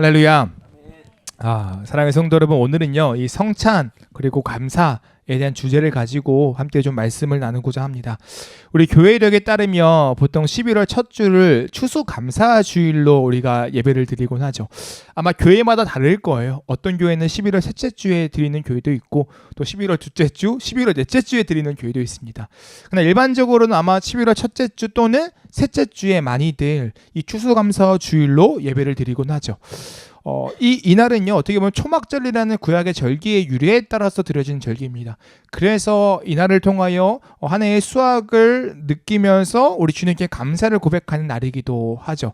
할렐루야. 사랑하는 성도 여러분, 오늘은요 이 성찬 그리고 감사에 대한 주제를 가지고 함께 좀 말씀을 나누고자 합니다. 우리 교회 이력에 따르면 보통 11월 첫 주를 추수감사 주일로 우리가 예배를 드리곤 하죠. 아마 교회마다 다를 거예요. 어떤 교회는 11월 셋째 주에 드리는 교회도 있고 또 11월 둘째 주, 11월 넷째 주에 드리는 교회도 있습니다. 그러나 일반적으로는 아마 11월 첫째 주 또는 셋째 주에 많이들 이 추수감사 주일로 예배를 드리곤 하죠. 이날은요 어떻게 보면 초막절이라는 구약의 절기의 유래에 따라서 드려진 절기입니다. 그래서 이날을 통하여 한 해의 수확을 느끼면서 우리 주님께 감사를 고백하는 날이기도 하죠.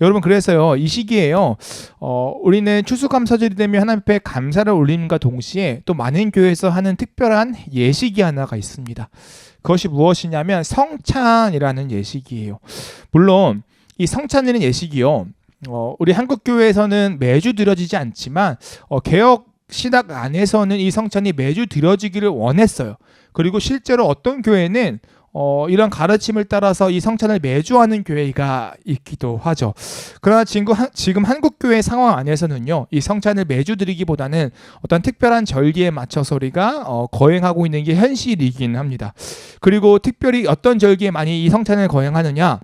여러분, 그래서요 이 시기에요 우리는 추수감사절이 되면 하나님 앞에 감사를 올림과 동시에 또 많은 교회에서 하는 특별한 예식이 하나가 있습니다. 그것이 무엇이냐면 성찬이라는 예식이에요. 물론 이 성찬이라는 예식이요 우리 한국 교회에서는 매주 드려지지 않지만 개혁 신학 안에서는 이 성찬이 매주 드려지기를 원했어요. 그리고 실제로 어떤 교회는 이런 가르침을 따라서 이 성찬을 매주 하는 교회가 있기도 하죠. 그러나 지금 한국 교회 상황 안에서는요 이 성찬을 매주 드리기보다는 어떤 특별한 절기에 맞춰서 우리가 거행하고 있는 게 현실이긴 합니다. 그리고 특별히 어떤 절기에 많이 이 성찬을 거행하느냐,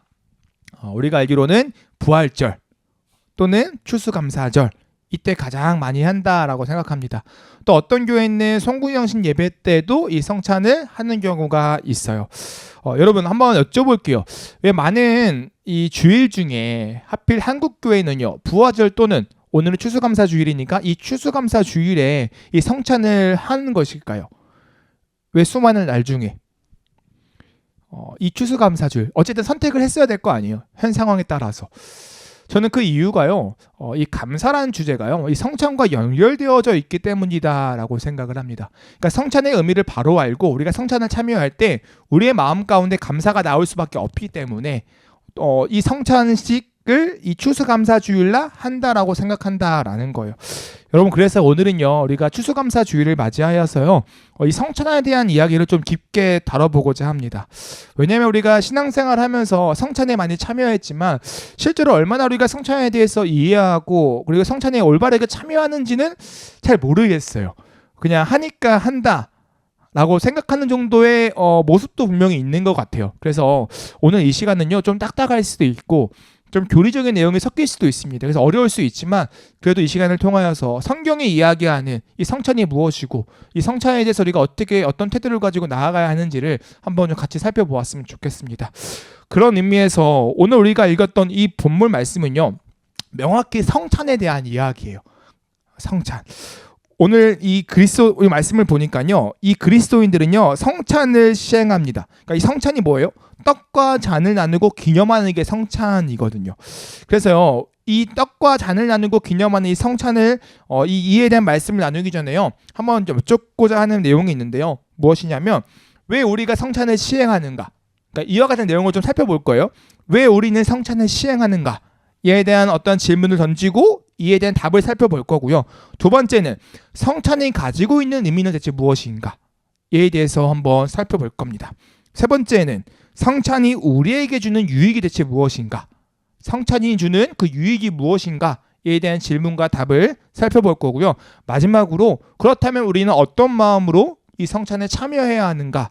우리가 알기로는 부활절 또는 추수감사절, 이때 가장 많이 한다라고 생각합니다. 또 어떤 교회는 송구영신 예배 때도 이 성찬을 하는 경우가 있어요. 여러분 한번 여쭤볼게요. 왜 많은 이 주일 중에 하필 한국 교회는요 부활절 또는 오늘은 추수감사 주일이니까 이 추수감사 주일에 이 성찬을 하는 것일까요? 왜 수많은 날 중에 이 추수감사 주일, 어쨌든 선택을 했어야 될 거 아니에요, 현 상황에 따라서. 저는 그 이유가요 이 감사라는 주제가요 이 성찬과 연결되어져 있기 때문이다라고 생각을 합니다. 그러니까 성찬의 의미를 바로 알고 우리가 성찬을 참여할 때 우리의 마음 가운데 감사가 나올 수밖에 없기 때문에 이 성찬식을 이 추수감사 주일날 한다라고 생각한다라는 거예요. 여러분, 그래서 오늘은요 우리가 추수감사 주일을 맞이하여서요 이 성찬에 대한 이야기를 좀 깊게 다뤄보고자 합니다. 왜냐하면 우리가 신앙생활 하면서 성찬에 많이 참여했지만 실제로 얼마나 우리가 성찬에 대해서 이해하고 그리고 성찬에 올바르게 참여하는지는 잘 모르겠어요. 그냥 하니까 한다 라고 생각하는 정도의 모습도 분명히 있는 것 같아요. 그래서 오늘 이 시간은요 좀 딱딱할 수도 있고 좀 교리적인 내용이 섞일 수도 있습니다. 그래서 어려울 수 있지만 그래도 이 시간을 통하여서 성경이 이야기하는 이 성찬이 무엇이고 이 성찬에 대해서 우리가 어떤 태도를 가지고 나아가야 하는지를 한번 좀 같이 살펴보았으면 좋겠습니다. 그런 의미에서 오늘 우리가 읽었던 이 본문 말씀은요 명확히 성찬에 대한 이야기예요. 성찬. 오늘 이 말씀을 보니까요 이 그리스도인들은요 성찬을 시행합니다. 그러니까 이 성찬이 뭐예요? 떡과 잔을 나누고 기념하는 게 성찬이거든요. 그래서요 이 떡과 잔을 나누고 기념하는 이 성찬을 이에 대한 말씀을 나누기 전에요 한번 좀 여쭙고자 하는 내용이 있는데요. 무엇이냐면 왜 우리가 성찬을 시행하는가? 그러니까 이와 같은 내용을 좀 살펴볼 거예요. 왜 우리는 성찬을 시행하는가? 이에 대한 어떤 질문을 던지고 이에 대한 답을 살펴볼 거고요. 두 번째는 성찬이 가지고 있는 의미는 대체 무엇인가? 이에 대해서 한번 살펴볼 겁니다. 세 번째는 성찬이 우리에게 주는 유익이 대체 무엇인가? 성찬이 주는 그 유익이 무엇인가? 이에 대한 질문과 답을 살펴볼 거고요. 마지막으로 그렇다면 우리는 어떤 마음으로 이 성찬에 참여해야 하는가?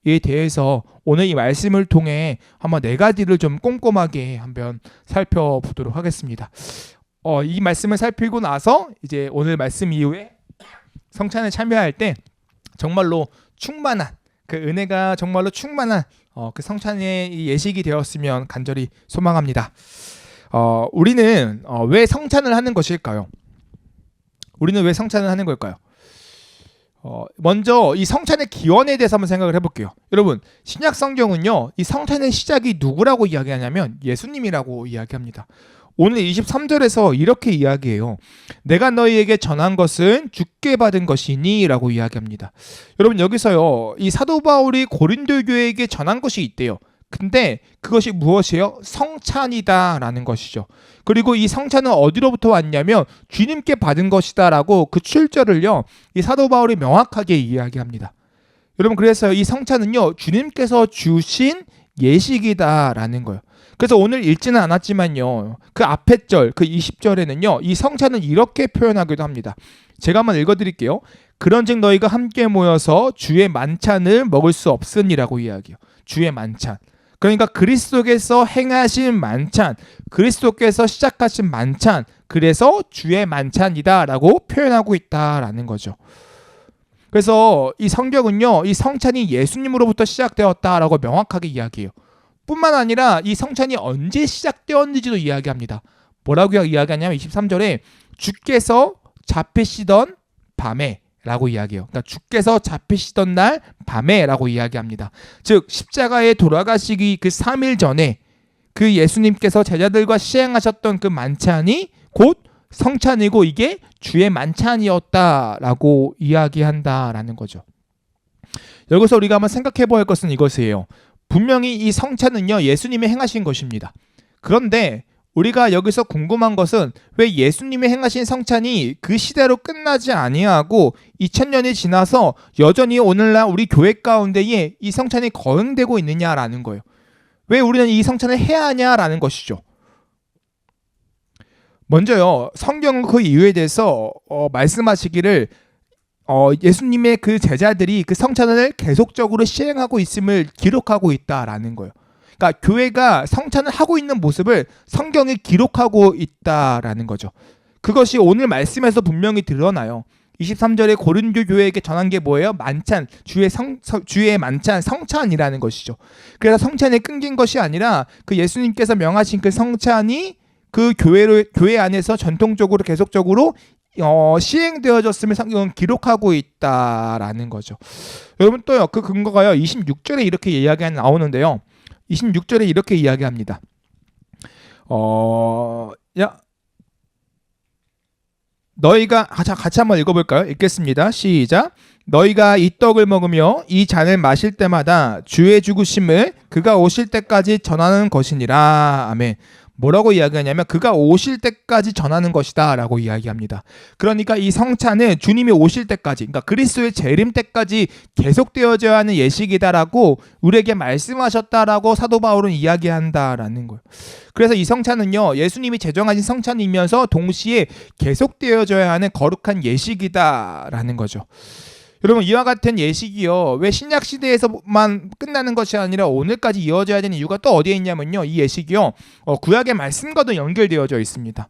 이에 대해서 오늘 이 말씀을 통해 한번 네 가지를 좀 꼼꼼하게 한번 살펴보도록 하겠습니다. 이 말씀을 살피고 나서 이제 오늘 말씀 이후에 성찬에 참여할 때 정말로 충만한 그 은혜가 정말로 충만한 그 성찬의 예식이 되었으면 간절히 소망합니다. 우리는 왜 성찬을 하는 것일까요? 우리는 왜 성찬을 하는 걸까요? 먼저 이 성찬의 기원에 대해서 한번 생각을 해볼게요. 여러분, 신약 성경은요 이 성찬의 시작이 누구라고 이야기하냐면 예수님이라고 이야기합니다. 오늘 23절에서 이렇게 이야기해요. 내가 너희에게 전한 것은 주께 받은 것이니 라고 이야기합니다. 여러분, 여기서요 이 사도 바울이 고린도 교회에게 전한 것이 있대요. 근데 그것이 무엇이에요? 성찬이다 라는 것이죠. 그리고 이 성찬은 어디로부터 왔냐면 주님께 받은 것이다 라고 그 출처를요 이 사도 바울이 명확하게 이야기합니다. 여러분, 그래서 이 성찬은요 주님께서 주신 예식이다 라는 거예요. 그래서 오늘 읽지는 않았지만요. 그 앞에 절, 그 20절에는요. 이 성찬은 이렇게 표현하기도 합니다. 제가 한번 읽어드릴게요. 그런즉 너희가 함께 모여서 주의 만찬을 먹을 수 없으니라고 이야기해요. 주의 만찬. 그러니까 그리스도께서 행하신 만찬, 그리스도께서 시작하신 만찬, 그래서 주의 만찬이다라고 표현하고 있다라는 거죠. 그래서 이 성경은요, 이 성찬이 예수님으로부터 시작되었다라고 명확하게 이야기해요. 뿐만 아니라 이 성찬이 언제 시작되었는지도 이야기합니다. 뭐라고 이야기하냐면 23절에 주께서 잡히시던 밤에 라고 이야기해요. 그러니까 주께서 잡히시던 날 밤에 라고 이야기합니다. 즉 십자가에 돌아가시기 그 3일 전에 그 예수님께서 제자들과 시행하셨던 그 만찬이 곧 성찬이고 이게 주의 만찬이었다라고 이야기한다라는 거죠. 여기서 우리가 한번 생각해 볼 것은 이것이에요. 분명히 이 성찬은요 예수님이 행하신 것입니다. 그런데 우리가 여기서 궁금한 것은 왜 예수님이 행하신 성찬이 그 시대로 끝나지 아니하고 2000년이 지나서 여전히 오늘날 우리 교회 가운데에 이 성찬이 거행되고 있느냐라는 거예요. 왜 우리는 이 성찬을 해야 하냐라는 것이죠. 먼저요, 성경은 그 이유에 대해서 말씀하시기를 예수님의 그 제자들이 그 성찬을 계속적으로 시행하고 있음을 기록하고 있다라는 거예요. 그러니까 교회가 성찬을 하고 있는 모습을 성경에 기록하고 있다라는 거죠. 그것이 오늘 말씀에서 분명히 드러나요. 23절에 고린도 교회에게 전한 게 뭐예요? 만찬, 주의 만찬, 성찬이라는 것이죠. 그래서 성찬에 끊긴 것이 아니라 그 예수님께서 명하신 그 성찬이 그 교회 안에서 전통적으로 계속적으로 시행되어졌음을 성경은 기록하고 있다라는 거죠. 여러분 또요, 그 근거가요 26절에 이렇게 이야기가 나오는데요. 26절에 이렇게 이야기합니다. 너희가 같이 한번 읽어볼까요? 읽겠습니다. 시작. 너희가 이 떡을 먹으며 이 잔을 마실 때마다 주의 죽으심을 그가 오실 때까지 전하는 것이니라. 아멘. 뭐라고 이야기하냐면 그가 오실 때까지 전하는 것이다 라고 이야기합니다. 그러니까 이 성찬은 주님이 오실 때까지, 그러니까 그리스도의 재림 때까지 계속되어져야 하는 예식이다라고 우리에게 말씀하셨다라고 사도 바울은 이야기한다라는 거예요. 그래서 이 성찬은요 예수님이 제정하신 성찬이면서 동시에 계속되어져야 하는 거룩한 예식이다라는 거죠. 여러분 이와 같은 예식이요 왜 신약 시대에서만 끝나는 것이 아니라 오늘까지 이어져야 되는 이유가 또 어디에 있냐면요, 이 예식이요 구약의 말씀과도 연결되어져 있습니다.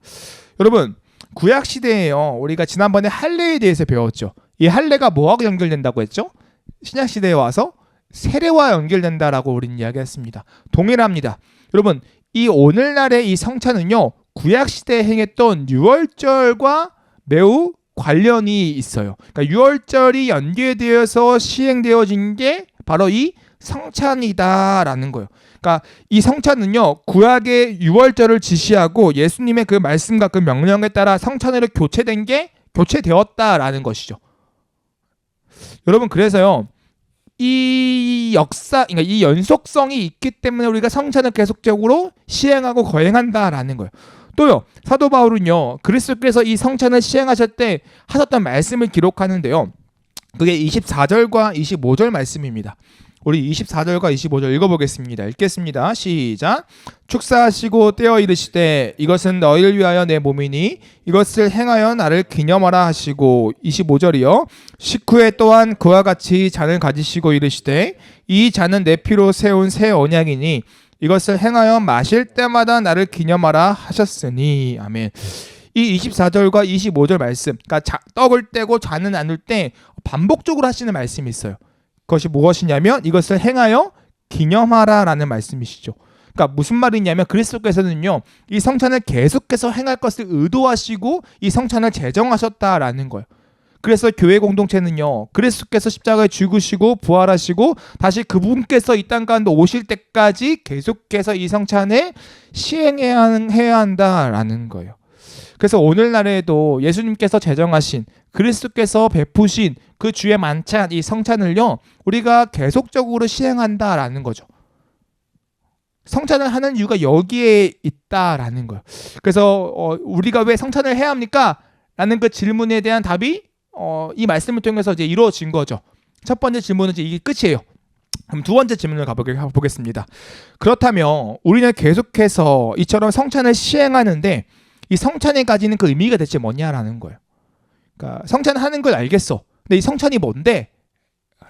여러분 구약 시대에요 우리가 지난번에 할례에 대해서 배웠죠. 이 할례가 뭐하고 연결된다고 했죠? 신약 시대에 와서 세례와 연결된다라고 우리는 이야기했습니다. 동일합니다. 여러분 이 오늘날의 이 성찬은요 구약 시대에 행했던 유월절과 매우 관련이 있어요. 그러니까 유월절이 연계되어서 시행되어진 게 바로 이 성찬이다라는 거예요. 그러니까 이 성찬은요 구약의 유월절을 지시하고 예수님의 그 말씀과 그 명령에 따라 성찬으로 교체되었다라는 것이죠. 여러분 그래서요 이 역사, 그러니까 이 연속성이 있기 때문에 우리가 성찬을 계속적으로 시행하고 거행한다라는 거예요. 또요 사도 바울은요 그리스도께서 이 성찬을 시행하실 때 하셨던 말씀을 기록하는데요, 그게 24절과 25절 말씀입니다. 우리 24절과 25절 읽어보겠습니다. 읽겠습니다. 시작. 축사하시고 떼어 이르시되 이것은 너희를 위하여 내 몸이니 이것을 행하여 나를 기념하라 하시고, 25절이요. 식후에 또한 그와 같이 잔을 가지시고 이르시되 이 잔은 내 피로 세운 새 언약이니 이것을 행하여 마실 때마다 나를 기념하라 하셨으니. 아멘. 이 24절과 25절 말씀, 그러니까 떡을 떼고 잔을 나눌 때 반복적으로 하시는 말씀이 있어요. 그것이 무엇이냐면 이것을 행하여 기념하라라는 말씀이시죠. 그러니까 무슨 말이냐면 그리스도께서는요 이 성찬을 계속해서 행할 것을 의도하시고 이 성찬을 제정하셨다라는 거예요. 그래서 교회 공동체는요 그리스도께서 십자가에 죽으시고 부활하시고 다시 그분께서 이 땅 가운데 오실 때까지 계속해서 이 성찬을 시행해야 한다라는 거예요. 그래서 오늘날에도 예수님께서 제정하신, 그리스도께서 베푸신 그 주의 만찬, 이 성찬을요 우리가 계속적으로 시행한다라는 거죠. 성찬을 하는 이유가 여기에 있다라는 거예요. 그래서 우리가 왜 성찬을 해야 합니까? 라는 그 질문에 대한 답이 이 말씀을 통해서 이제 이루어진 거죠. 첫 번째 질문은 이제 이게 끝이에요. 그럼 두 번째 질문을 가보겠습니다. 그렇다면 우리는 계속해서 이처럼 성찬을 시행하는데 이 성찬이 가지는 그 의미가 대체 뭐냐라는 거예요. 그러니까 성찬하는 걸 알겠어. 근데 이 성찬이 뭔데?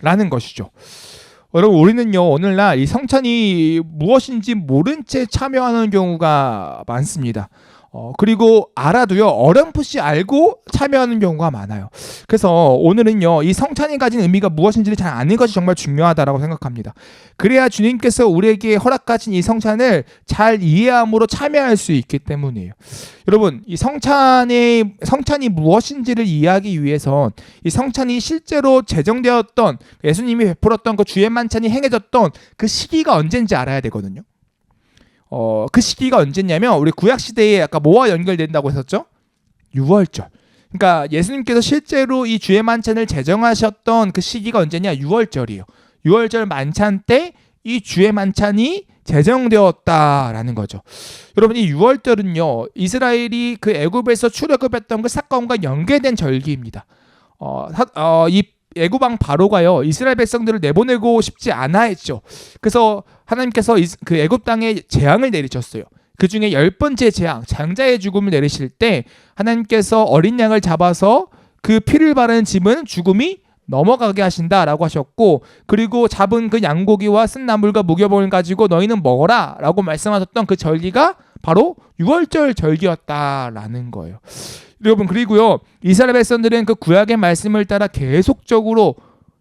라는 것이죠. 여러분, 우리는요 오늘날 이 성찬이 무엇인지 모른 채 참여하는 경우가 많습니다. 그리고 알아도요 어렴풋이 알고 참여하는 경우가 많아요. 그래서 오늘은요 이 성찬이 가진 의미가 무엇인지를 잘 아는 것이 정말 중요하다고 생각합니다. 그래야 주님께서 우리에게 허락하신 이 성찬을 잘 이해함으로 참여할 수 있기 때문이에요. 여러분, 이 성찬이 무엇인지를 이해하기 위해선 이 성찬이 실제로 제정되었던, 예수님이 베풀었던 그 주의 만찬이 행해졌던 그 시기가 언제인지 알아야 되거든요. 그 시기가 언제냐면 우리 구약 시대에 아까 뭐와 연결된다고 했었죠? 유월절. 그러니까 예수님께서 실제로 이 주의 만찬을 제정하셨던 그 시기가 언제냐? 유월절이에요. 유월절 만찬 때 이 주의 만찬이 제정되었다라는 거죠. 여러분, 이 유월절은요 이스라엘이 그 애굽에서 출애굽했던 그 사건과 연계된 절기입니다. 이 애굽 왕 바로가요 이스라엘 백성들을 내보내고 싶지 않아 했죠. 그래서 하나님께서 그 애굽 땅에 재앙을 내리셨어요. 그 중에 10번째 재앙, 장자의 죽음을 내리실 때 하나님께서 어린 양을 잡아서 그 피를 바르는 짐은 죽음이 넘어가게 하신다라고 하셨고, 그리고 잡은 그 양고기와 쓴 나물과 무교병을 가지고 너희는 먹어라 라고 말씀하셨던 그 절기가 바로 유월절 절기였다라는 거예요. 여러분, 그리고요 이스라엘 백성들은 그 구약의 말씀을 따라 계속적으로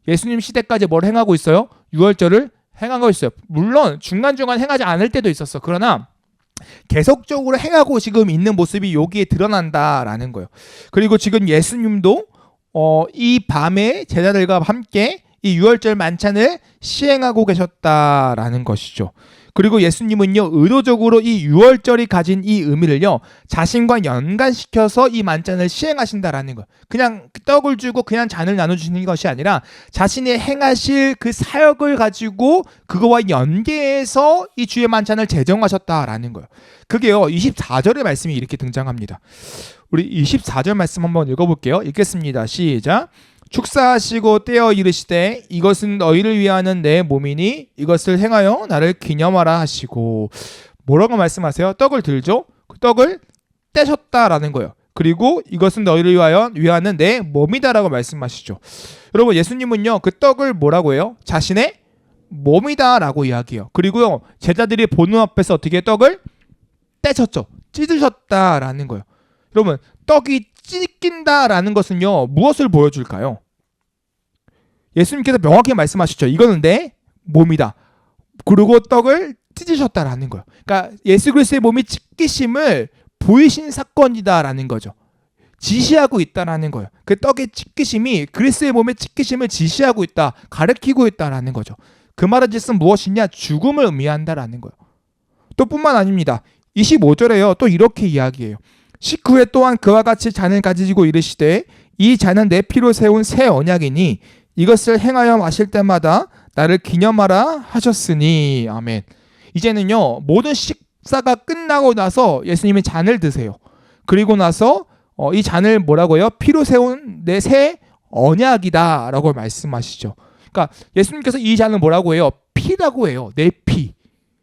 예수님 시대까지 뭘 행하고 있어요? 유월절을 행하고 있어요. 물론 중간중간 행하지 않을 때도 있었어. 그러나 계속적으로 행하고 지금 있는 모습이 여기에 드러난다라는 거예요. 그리고 지금 예수님도 이 밤에 제자들과 함께 이 유월절 만찬을 시행하고 계셨다라는 것이죠. 그리고 예수님은요 의도적으로 이 유월절이 가진 이 의미를요 자신과 연관시켜서 이 만찬을 시행하신다라는 거예요. 그냥 떡을 주고 그냥 잔을 나눠주시는 것이 아니라 자신이 행하실 그 사역을 가지고 그거와 연계해서 이 주의 만찬을 제정하셨다라는 거예요. 그게요 24절의 말씀이 이렇게 등장합니다. 우리 24절 말씀 한번 읽어볼게요. 읽겠습니다. 시작. 축사하시고 떼어 이르시되 이것은 너희를 위하는 내 몸이니 이것을 행하여 나를 기념하라 하시고, 뭐라고 말씀하세요? 떡을 들죠. 그 떡을 떼셨다라는 거예요. 그리고 이것은 너희를 위하는 내 몸이다라고 말씀하시죠. 여러분, 예수님은요 그 떡을 뭐라고 해요? 자신의 몸이다라고 이야기해요. 그리고요 제자들이 보는 앞에서 어떻게 떡을 떼셨죠. 찢으셨다라는 거예요. 여러분, 떡이 찢긴다라는 것은요 무엇을 보여줄까요? 예수님께서 명확히 말씀하시죠. 이거는 내 몸이다. 그리고 떡을 찢으셨다라는 거예요. 그러니까 예수 그리스도의 몸이 찢기심을 보이신 사건이다라는 거죠. 지시하고 있다라는 거예요. 그 떡의 찢기심이 그리스도의 몸의 찢기심을 지시하고 있다, 가르치고 있다라는 거죠. 그 말의 뜻은 무엇이냐? 죽음을 의미한다라는 거예요. 또 뿐만 아닙니다. 25절에요 또 이렇게 이야기해요. 식후에 또한 그와 같이 잔을 가지고 이르시되 이 잔은 내 피로 세운 새 언약이니 이것을 행하여 마실 때마다 나를 기념하라 하셨으니. 아멘. 이제는요 모든 식사가 끝나고 나서 예수님이 잔을 드세요. 그리고 나서 이 잔을 뭐라고 해요? 피로 세운 내 새 언약이다 라고 말씀하시죠. 그러니까 예수님께서 이 잔을 뭐라고 해요? 피라고 해요. 내 피.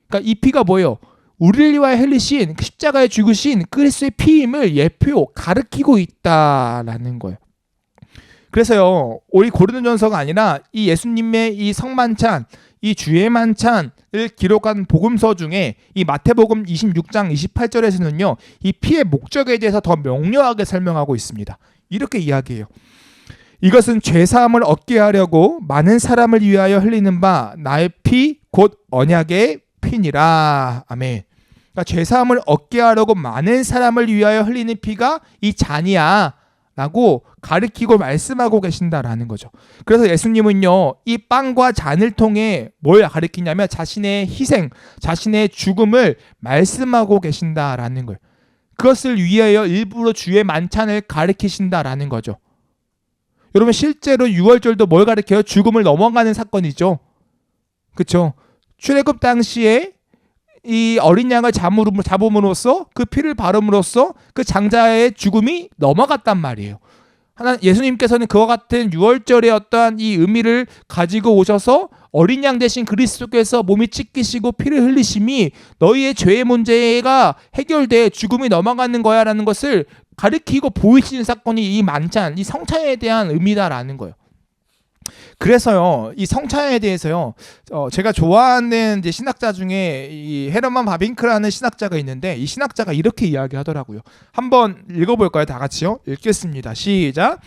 그러니까 이 피가 뭐예요? 우리를 위하여 흘리신 십자가에 죽으신 그리스도의 피임을 예표 가르치고 있다라는 거예요. 그래서요 우리 고린도전서가 아니라 이 예수님의 이 성만찬, 이 주의 만찬을 기록한 복음서 중에 이 마태복음 26장 28절에서는요 이 피의 목적에 대해서 더 명료하게 설명하고 있습니다. 이렇게 이야기해요. 이것은 죄사함을 얻게 하려고 많은 사람을 위하여 흘리는 바 나의 피 곧 언약의 피니라. 아멘. 그러니까 죄사함을 얻게 하려고 많은 사람을 위하여 흘리는 피가 이 잔이야 라고 가르치고 말씀하고 계신다라는 거죠. 그래서 예수님은요 이 빵과 잔을 통해 뭘 가르치냐면 자신의 희생, 자신의 죽음을 말씀하고 계신다라는 거예요. 그것을 위하여 일부러 주의 만찬을 가르치신다라는 거죠. 여러분, 실제로 유월절도 뭘 가르쳐요? 죽음을 넘어가는 사건이죠. 그렇죠? 출애굽 당시에 이 어린 양을 잡음으로써 그 피를 바름으로써 그 장자의 죽음이 넘어갔단 말이에요. 예수님께서는 그와 같은 유월절의 어떠한 이 의미를 가지고 오셔서 어린 양 대신 그리스도께서 몸이 찢기시고 피를 흘리심이 너희의 죄의 문제가 해결돼 죽음이 넘어가는 거야 라는 것을 가리키고 보이시는 사건이 이 만찬, 이 성찬에 대한 의미다라는 거예요. 그래서요, 이 성찬에 대해서요, 제가 좋아하는 이제 신학자 중에 이 헤르만 바빙크라는 신학자가 있는데 이 신학자가 이렇게 이야기하더라고요. 한번 읽어볼까요? 다 같이요. 읽겠습니다. 시작.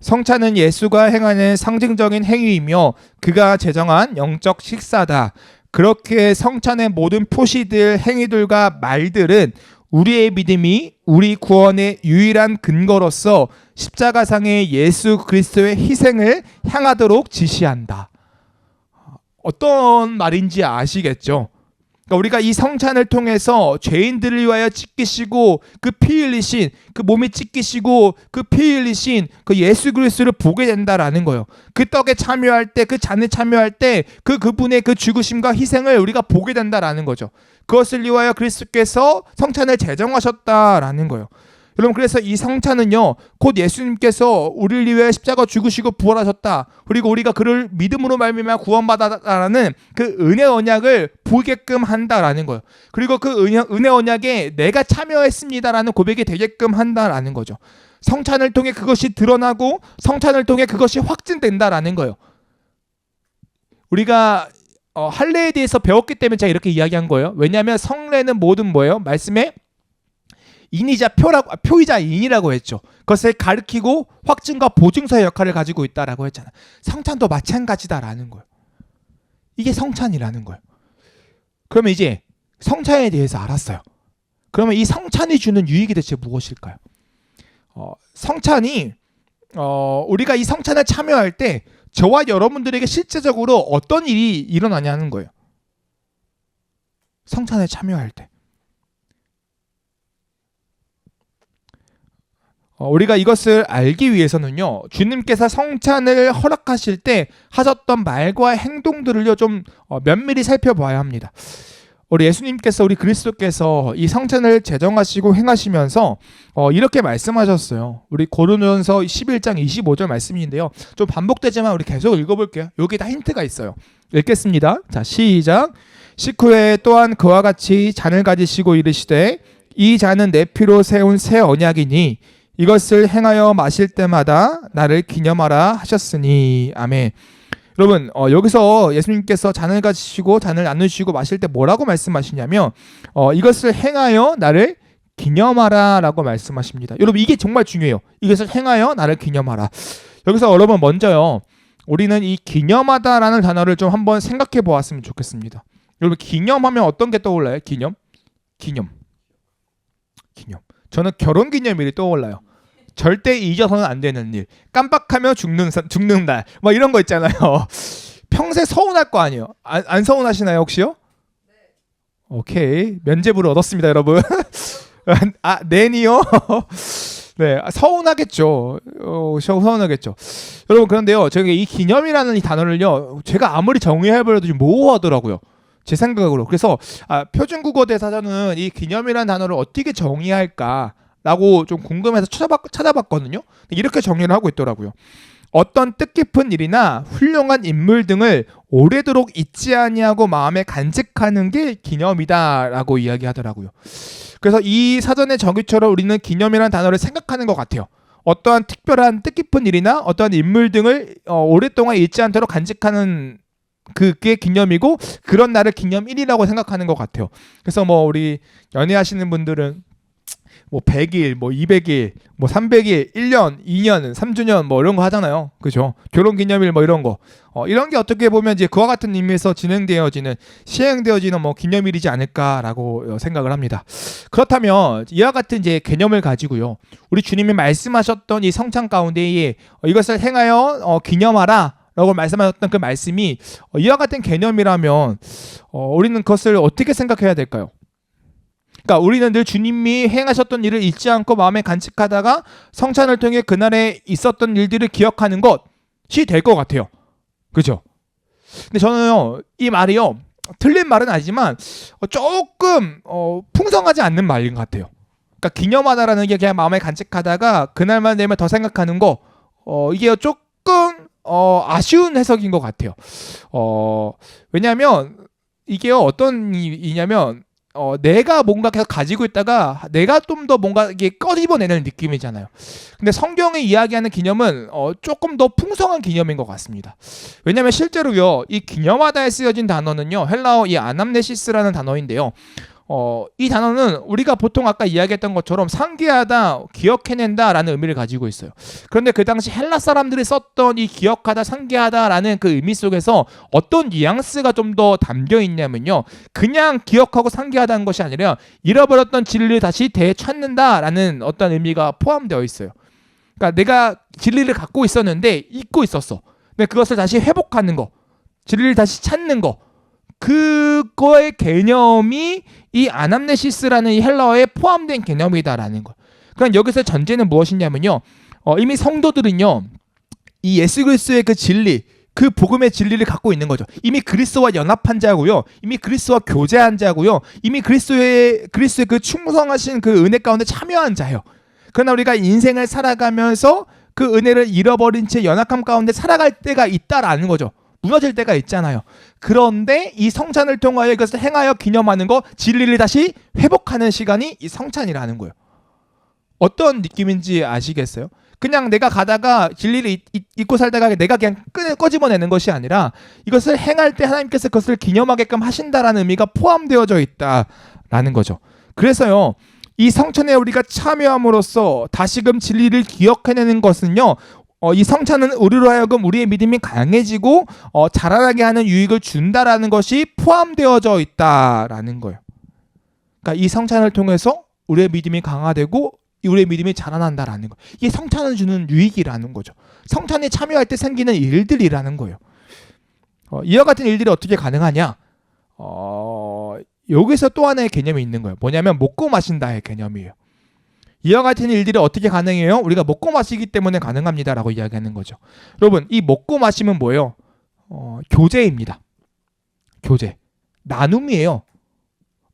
성찬은 예수가 행하는 상징적인 행위이며 그가 제정한 영적 식사다. 그렇게 성찬의 모든 표시들, 행위들과 말들은 우리의 믿음이 우리 구원의 유일한 근거로서 십자가상의 예수 그리스도의 희생을 향하도록 지시한다. 어떤 말인지 아시겠죠? 그러니까 우리가 이 성찬을 통해서 죄인들을 위하여 찢기시고 그 피 흘리신, 그 몸이 찢기시고 그 피 흘리신 그 예수 그리스도를 보게 된다라는 거예요. 그 떡에 참여할 때, 그 잔에 참여할 때 그분의 그 죽으심과 희생을 우리가 보게 된다라는 거죠. 그것을 위하여 그리스도께서 성찬을 제정하셨다라는 거예요. 여러분, 그래서 이 성찬은요, 곧 예수님께서 우리를 위해 십자가 죽으시고 부활하셨다. 그리고 우리가 그를 믿음으로 말미암아 구원받았다라는 그 은혜 언약을 보게끔 한다라는 거예요. 그리고 그 은혜 언약에 내가 참여했습니다라는 고백이 되게끔 한다라는 거죠. 성찬을 통해 그것이 드러나고 성찬을 통해 그것이 확증된다라는 거예요. 우리가 할례에 대해서 배웠기 때문에 제가 이렇게 이야기한 거예요. 왜냐하면 성례는 모든 뭐예요? 말씀에 인이자 표이자 인이라고 했죠. 그것을 가리키고 확증과 보증서의 역할을 가지고 있다라고 했잖아. 성찬도 마찬가지다라는 거예요. 이게 성찬이라는 거예요. 그러면 이제 성찬에 대해서 알았어요. 그러면 이 성찬이 주는 유익이 대체 무엇일까요? 성찬이 우리가 이 성찬에 참여할 때 저와 여러분들에게 실제적으로 어떤 일이 일어나냐는 거예요. 성찬에 참여할 때. 우리가 이것을 알기 위해서는요, 주님께서 성찬을 허락하실 때 하셨던 말과 행동들을요 좀 면밀히 살펴봐야 합니다. 우리 예수님께서, 우리 그리스도께서 이 성찬을 제정하시고 행하시면서 이렇게 말씀하셨어요. 우리 고린도전서 11장 25절 말씀인데요, 좀 반복되지만 우리 계속 읽어볼게요. 여기 다 힌트가 있어요. 읽겠습니다. 자, 시작. 식후에 또한 그와 같이 잔을 가지시고 이르시되 이 잔은 내 피로 세운 새 언약이니 이것을 행하여 마실 때마다 나를 기념하라 하셨으니. 아멘. 여러분, 여기서 예수님께서 잔을 가지시고 잔을 나누시고 마실 때 뭐라고 말씀하시냐면 이것을 행하여 나를 기념하라 라고 말씀하십니다. 여러분, 이게 정말 중요해요. 이것을 행하여 나를 기념하라. 여기서 여러분 먼저요, 우리는 이 기념하다라는 단어를 좀 한번 생각해 보았으면 좋겠습니다. 여러분, 기념하면 어떤 게 떠올라요? 기념. 저는 결혼기념일이 떠올라요. 절대 잊어서는 안 되는 일. 깜빡하면 죽는 날. 뭐 이런 거 있잖아요. 평생 서운할 거 아니에요. 안 서운하시나요, 혹시요? 네. 오케이. 면죄부를 얻었습니다, 여러분. 내니요? 네, 서운하겠죠. 서운하겠죠. 여러분, 그런데요, 제가 이 기념이라는 이 단어를요, 제가 아무리 정의해버려도 좀 모호하더라고요. 제 생각으로. 그래서 표준국어 대사전은 이 기념이라는 단어를 어떻게 정의할까 라고 좀 궁금해서 찾아봤거든요. 이렇게 정리를 하고 있더라고요. 어떤 뜻깊은 일이나 훌륭한 인물 등을 오래도록 잊지 아니하고 마음에 간직하는 게 기념이다라고 이야기하더라고요. 그래서 이 사전의 정의처럼 우리는 기념이라는 단어를 생각하는 것 같아요. 어떠한 특별한 뜻깊은 일이나 어떠한 인물 등을 오랫동안 잊지 않도록 간직하는 그게 기념이고, 그런 날을 기념일이라고 생각하는 것 같아요. 그래서 뭐 우리 연애하시는 분들은 뭐 100일, 뭐 200일, 뭐 300일, 1년, 2년, 3주년 뭐 이런 거 하잖아요. 그죠? 결혼기념일 뭐 이런 거. 이런 게 어떻게 보면 이제 그와 같은 의미에서 시행되어지는 뭐 기념일이지 않을까라고 생각을 합니다. 그렇다면 이와 같은 이제 개념을 가지고요, 우리 주님이 말씀하셨던 이 성찬 가운데에 이것을 행하여 기념하라 라고 말씀하셨던 그 말씀이 이와 같은 개념이라면 우리는 그것을 어떻게 생각해야 될까요? 그러니까 우리는 늘 주님이 행하셨던 일을 잊지 않고 마음에 간직하다가 성찬을 통해 그날에 있었던 일들을 기억하는 것이 될 것 같아요. 그죠? 근데 저는요, 이 말이요, 틀린 말은 아니지만 조금 풍성하지 않는 말인 것 같아요. 그러니까 기념하다라는 게 그냥 마음에 간직하다가 그날만 되면 더 생각하는 거, 이게 조금 아쉬운 해석인 것 같아요. 왜냐하면 이게요 어떤 이냐면 내가 뭔가 계속 가지고 있다가 내가 좀 더 뭔가 이게 꺼집어내는 느낌이잖아요. 근데 성경이 이야기하는 기념은 조금 더 풍성한 기념인 것 같습니다. 왜냐하면 실제로요 이 기념하다에 쓰여진 단어는요 헬라어 이 아남네시스라는 단어인데요. 이 단어는 우리가 보통 아까 이야기했던 것처럼 상기하다, 기억해낸다라는 의미를 가지고 있어요. 그런데 그 당시 헬라 사람들이 썼던 이 기억하다, 상기하다라는 그 의미 속에서 어떤 뉘앙스가 좀 더 담겨 있냐면요. 그냥 기억하고 상기하다는 것이 아니라 잃어버렸던 진리를 다시 되찾는다라는 어떤 의미가 포함되어 있어요. 그러니까 내가 진리를 갖고 있었는데 잊고 있었어. 근데 그것을 다시 회복하는 거, 진리를 다시 찾는 거. 그거의 개념이 이 아남네시스라는 이 헬라어에 포함된 개념이다라는 거. 그럼 여기서 전제는 무엇이냐면요. 이미 성도들은요. 이 예수 그리스도의 그 진리, 그 복음의 진리를 갖고 있는 거죠. 이미 그리스도와 연합한 자고요. 이미 그리스도와 교제한 자고요. 이미 그리스도의 그 충성하신 그 은혜 가운데 참여한 자예요. 그러나 우리가 인생을 살아가면서 그 은혜를 잃어버린 채 연약함 가운데 살아갈 때가 있다라는 거죠. 무너질 때가 있잖아요. 그런데 이 성찬을 통하여 이것을 행하여 기념하는 거, 진리를 다시 회복하는 시간이 이 성찬이라는 거예요. 어떤 느낌인지 아시겠어요? 그냥 내가 가다가 진리를 잊고 살다가 내가 그냥 꺼집어내는 것이 아니라 이것을 행할 때 하나님께서 그것을 기념하게끔 하신다라는 의미가 포함되어져 있다라는 거죠. 그래서요. 이 성찬에 우리가 참여함으로써 다시금 진리를 기억해내는 것은요. 이 성찬은 우리로 하여금 우리의 믿음이 강해지고 자라나게 하는 유익을 준다라는 것이 포함되어져 있다라는 거예요. 그러니까 이 성찬을 통해서 우리의 믿음이 강화되고 우리의 믿음이 자라난다라는 거예요. 이게 성찬을 주는 유익이라는 거죠. 성찬에 참여할 때 생기는 일들이라는 거예요. 이와 같은 일들이 어떻게 가능하냐? 여기서 또 하나의 개념이 있는 거예요. 뭐냐면 먹고 마신다의 개념이에요. 이와 같은 일들이 어떻게 가능해요? 우리가 먹고 마시기 때문에 가능합니다라고 이야기하는 거죠. 여러분, 이 먹고 마시면 뭐예요? 교제입니다. 교제. 나눔이에요.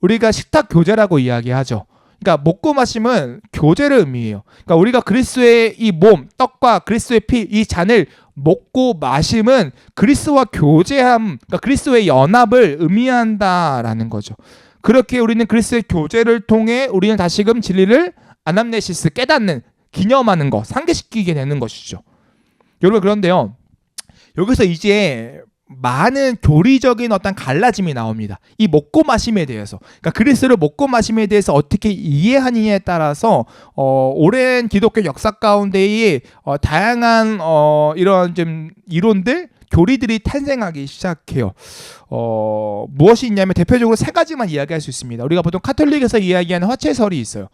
우리가 식탁 교제라고 이야기하죠. 그러니까 먹고 마심은 교제를 의미해요. 그러니까 우리가 그리스도의 이 몸, 떡과 그리스도의 피, 이 잔을 먹고 마심은 그리스도와 교제함, 그러니까 그리스도의 연합을 의미한다라는 거죠. 그렇게 우리는 그리스도의 교제를 통해 우리는 다시금 진리를 아남네시스 깨닫는, 기념하는 거, 상기시키게 되는 것이죠. 여러분 그런데요. 여기서 이제 많은 교리적인 어떤 갈라짐이 나옵니다. 이 먹고 마심에 대해서. 그러니까 그리스도를 먹고 마심에 대해서 어떻게 이해하느냐에 따라서 오랜 기독교 역사 가운데의 다양한 이런 좀 이론들, 교리들이 탄생하기 시작해요. 무엇이 있냐면 대표적으로 세 가지만 이야기할 수 있습니다. 우리가 보통 카톨릭에서 이야기하는 화채설이 있어요.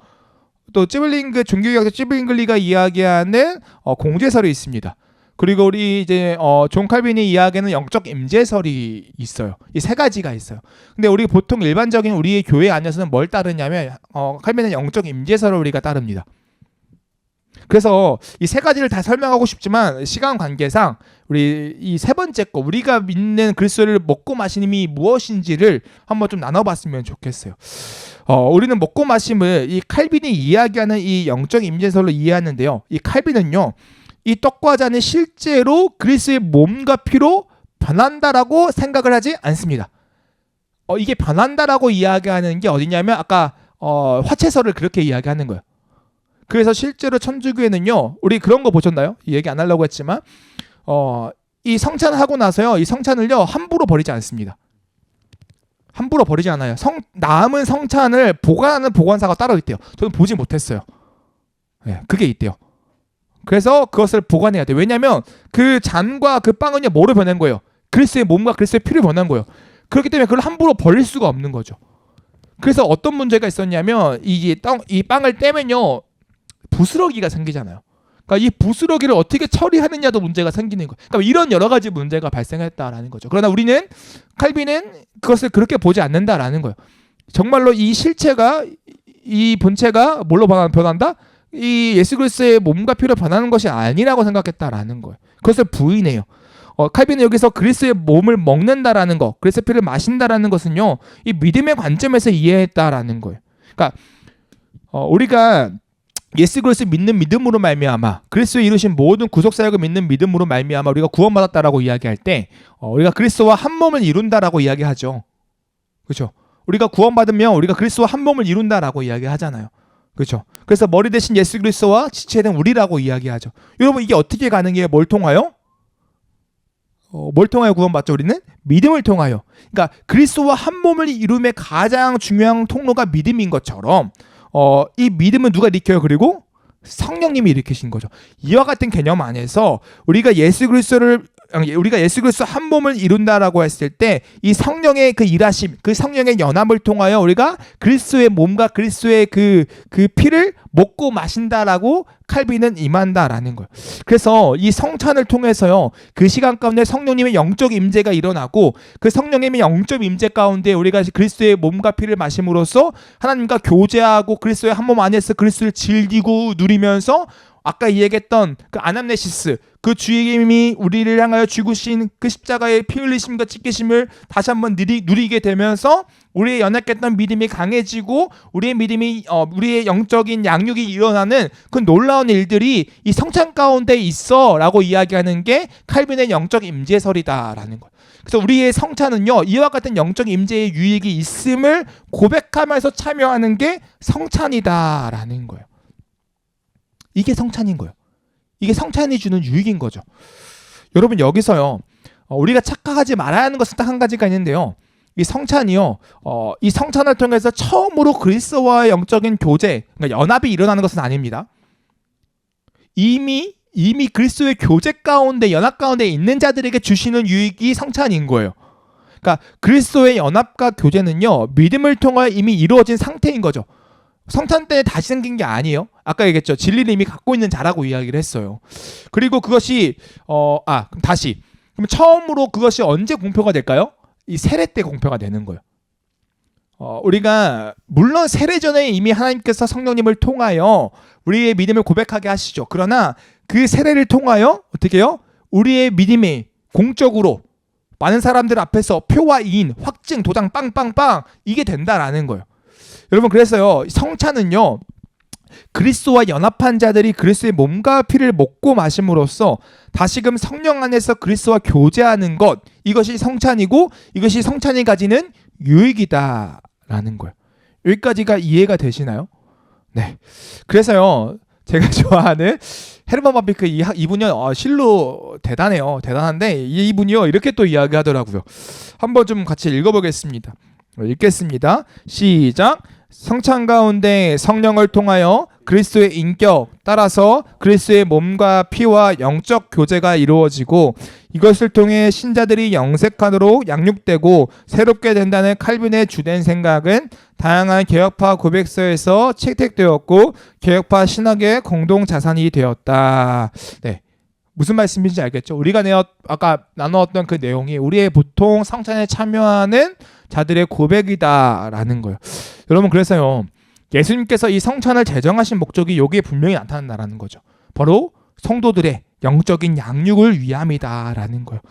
또 찌블링그 종교개혁자 찌블링글리가 이야기하는 공제설이 있습니다. 그리고 우리 이제 존 칼빈이 이야기하는 영적 임재설이 있어요. 이 세 가지가 있어요. 근데 우리 보통 일반적인 우리의 교회 안에서는 뭘 따르냐면 칼빈은 영적 임재설을 우리가 따릅니다. 그래서 이 세 가지를 다 설명하고 싶지만 시간 관계상 우리 이 세 번째 거 우리가 믿는 그리스도를 먹고 마심이 무엇인지를 한번 좀 나눠봤으면 좋겠어요. 우리는 먹고 마심을 이 칼빈이 이야기하는 이 영적 임재설로 이해하는데요. 이 칼빈은요. 이 떡과 잔이 실제로 그리스도의 몸과 피로 변한다라고 생각을 하지 않습니다. 이게 변한다라고 이야기하는 게 어디냐면 아까 화채설을 그렇게 이야기하는 거예요. 그래서 실제로 천주교에는요. 우리 그런 거 보셨나요? 얘기 안 하려고 했지만 이 성찬을 하고 나서요. 이 성찬을요. 함부로 버리지 않습니다. 함부로 버리지 않아요. 남은 성찬을 보관하는 보관사가 따로 있대요. 저는 보지 못했어요. 네, 그게 있대요. 그래서 그것을 보관해야 돼요. 왜냐하면 그 잔과 그 빵은요. 뭐로 변한 거예요? 그리스도의 몸과 그리스도의 피를 변한 거예요. 그렇기 때문에 그걸 함부로 버릴 수가 없는 거죠. 그래서 어떤 문제가 있었냐면 이 빵을 떼면요. 부스러기가 생기잖아요. 그러니까 이 부스러기를 어떻게 처리하느냐도 문제가 생기는 거예요. 그러니까 이런 여러 가지 문제가 발생했다라는 거죠. 그러나 우리는 칼빈은 그것을 그렇게 보지 않는다라는 거예요. 정말로 이 실체가 이 본체가 뭘로 변한다? 이 예수 그리스도의 몸과 피로 변하는 것이 아니라고 생각했다라는 거예요. 그것을 부인해요. 칼빈은 여기서 그리스도의 몸을 먹는다라는 거, 그리스도의 피를 마신다라는 것은요, 이 믿음의 관점에서 이해했다라는 거예요. 그러니까 우리가 예수 그리스도 믿는 믿음으로 말미암아 그리스도의 이루신 모든 구속 사역을 믿는 믿음으로 말미암아 우리가 구원받았다라고 이야기할 때 우리가 그리스도와 한 몸을 이룬다라고 이야기하죠. 그렇죠? 우리가 구원받으면 우리가 그리스도와 한 몸을 이룬다라고 이야기하잖아요. 그렇죠? 그래서 머리 대신 예수 그리스도와 지체된 우리라고 이야기하죠. 여러분 이게 어떻게 가능해요? 뭘 통하여? 뭘 통하여 구원받죠? 우리는 믿음을 통하여. 그러니까 그리스도와 한 몸을 이룸의 가장 중요한 통로가 믿음인 것처럼 이 믿음은 누가 일으켜요? 그리고 성령님이 일으키신 거죠. 이와 같은 개념 안에서 우리가 예수 그리스도 한 몸을 이룬다라고 했을 때 이 성령의 그 일하심, 그 성령의 연합을 통하여 우리가 그리스도의 몸과 그리스도의 그 피를 먹고 마신다라고 칼빈은 임한다라는 거예요. 그래서 이 성찬을 통해서요, 그 시간 가운데 성령님의 영적 임재가 일어나고 그 성령님의 영적 임재 가운데 우리가 그리스도의 몸과 피를 마심으로써 하나님과 교제하고 그리스도의 한 몸 안에서 그리스도를 즐기고 누리면서 아까 이야기했던 그 아남네시스, 그 주님이 우리를 향하여 죽으신 그 십자가의 피 흘리심과 찢기심을 다시 한번 누리게 되면서 우리의 연약했던 믿음이 강해지고 우리의 믿음이 우리의 영적인 양육이 일어나는 그 놀라운 일들이 이 성찬 가운데 있어라고 이야기하는 게 칼빈의 영적 임재설이다라는 거예요. 그래서 우리의 성찬은요, 이와 같은 영적 임재의 유익이 있음을 고백하면서 참여하는 게 성찬이다라는 거예요. 이게 성찬인 거예요. 이게 성찬이 주는 유익인 거죠. 여러분 여기서요, 우리가 착각하지 말아야 하는 것은 딱 한 가지가 있는데요. 이 성찬이요, 이 성찬을 통해서 처음으로 그리스도와의 영적인 교제, 그러니까 연합이 일어나는 것은 아닙니다. 이미 그리스도의 교제 가운데, 연합 가운데 있는 자들에게 주시는 유익이 성찬인 거예요. 그러니까 그리스도의 연합과 교제는요, 믿음을 통하여 이미 이루어진 상태인 거죠. 성찬 때 다시 생긴 게 아니에요. 아까 얘기했죠. 진리를 이미 갖고 있는 자라고 이야기를 했어요. 그리고 그것이 그럼 다시, 그럼 처음으로 그것이 언제 공표가 될까요? 이 세례 때 공표가 되는 거예요. 우리가 물론 세례 전에 이미 하나님께서 성령님을 통하여 우리의 믿음을 고백하게 하시죠. 그러나 그 세례를 통하여 어떻게 해요? 우리의 믿음이 공적으로 많은 사람들 앞에서 표와 인, 확증, 도장 빵빵빵 이게 된다라는 거예요. 여러분 그래서요, 성찬은요, 그리스도와 연합한 자들이 그리스도의 몸과 피를 먹고 마심으로써 다시금 성령 안에서 그리스도와 교제하는 것, 이것이 성찬이고 이것이 성찬이 가지는 유익이다라는 거예요. 여기까지가 이해가 되시나요? 네. 그래서요, 제가 좋아하는 헤르만 바비크 이분이요, 실로 대단해요. 대단한데 이분이요 이렇게 또 이야기하더라고요. 한번 좀 같이 읽어보겠습니다. 읽겠습니다. 시작. 성찬 가운데 성령을 통하여 그리스도의 인격 따라서 그리스도의 몸과 피와 영적 교제가 이루어지고 이것을 통해 신자들이 영색하도록 양육되고 새롭게 된다는 칼빈의 주된 생각은 다양한 개혁파 고백서에서 채택되었고 개혁파 신학의 공동 자산이 되었다. 네. 무슨 말씀인지 알겠죠? 우리가 아까 나누었던 그 내용이 우리의 보통 성찬에 참여하는 자들의 고백이다라는 거예요. 여러분 그래서요, 예수님께서 이 성찬을 제정하신 목적이 여기에 분명히 나타난다라는 거죠. 바로 성도들의 영적인 양육을 위함이다라는 거예요.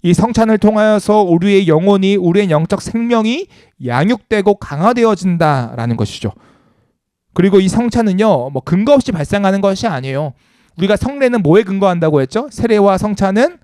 이 성찬을 통하여서 우리의 영혼이, 우리의 영적 생명이 양육되고 강화되어진다라는 것이죠. 그리고 이 성찬은요, 뭐 근거 없이 발생하는 것이 아니에요. 우리가 성례는 뭐에 근거한다고 했죠? 세례와 성찬은